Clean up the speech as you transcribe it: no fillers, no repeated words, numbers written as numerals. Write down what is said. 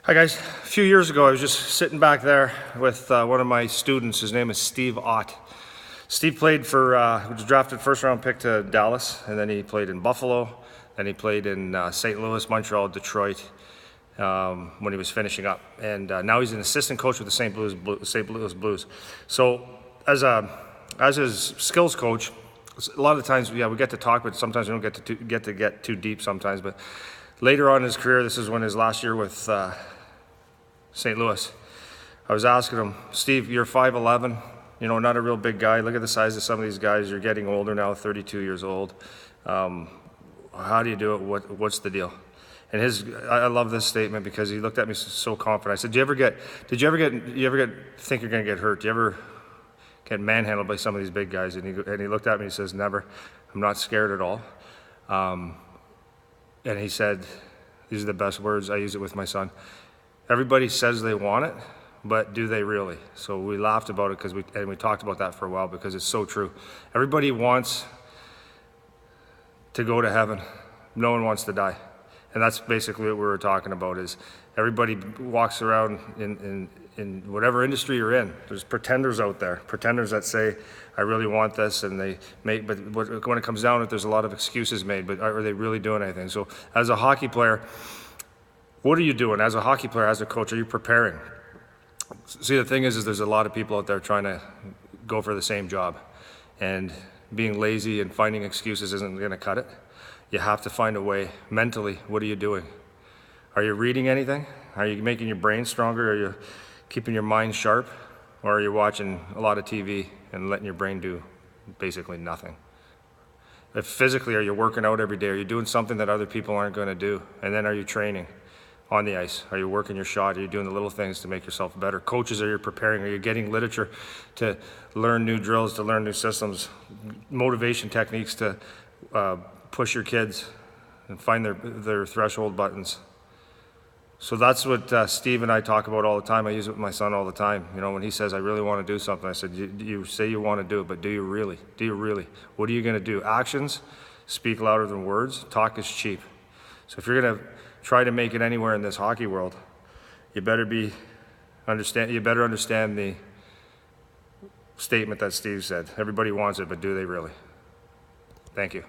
Hi guys, a few years ago I was just sitting back there with one of my students. His name is Steve Ott. Steve played for, he was drafted first round pick to Dallas, and then he played in Buffalo, then he played in St. Louis, Montreal, Detroit when he was finishing up. And now he's an assistant coach with the St. Louis Blues. So as his skills coach, a lot of the times, we get to talk, but sometimes we don't get to get too deep sometimes. But later on in his career, this is when his last year with St. Louis, I was asking him, Steve, you're 5'11", not a real big guy. Look at the size of some of these guys. You're getting older now, 32 years old. How do you do it? What's the deal? And I love this statement because he looked at me so confident. I said, you ever think you're going to get hurt? Do you ever get manhandled by some of these big guys? And he looked at me and he says, never. I'm not scared at all. And he said, these are the best words. I use it with my son. Everybody says they want it, but do they really? So we laughed about it and we talked about that for a while because it's so true. Everybody wants to go to heaven. No one wants to die. And that's basically what we were talking about, is everybody walks around in whatever industry you're in. There's pretenders out there, pretenders that say, I really want this, and but when it comes down to it, there's a lot of excuses made, but are they really doing anything? So as a hockey player, what are you doing? As a hockey player, as a coach, are you preparing? See, the thing is there's a lot of people out there trying to go for the same job, and being lazy and finding excuses isn't going to cut it. You have to find a way. Mentally, what are you doing? Are you reading anything? Are you making your brain stronger? Are you keeping your mind sharp? Or are you watching a lot of TV and letting your brain do basically nothing? If physically, are you working out every day? Are you doing something that other people aren't going to do? And then are you training on the ice? Are you working your shot? Are you doing the little things to make yourself better? Coaches, are you preparing? Are you getting literature to learn new drills, to learn new systems, motivation techniques to push your kids and find their threshold buttons? So that's what Steve and I talk about all the time. I use it with my son all the time. When he says, I really want to do something, I said, you say you want to do it, but do you really? Do you really? What are you going to do? Actions speak louder than words. Talk is cheap. So if you're going to try to make it anywhere in this hockey world, you better understand the statement that Steve said. Everybody wants it, but do they really? Thank you.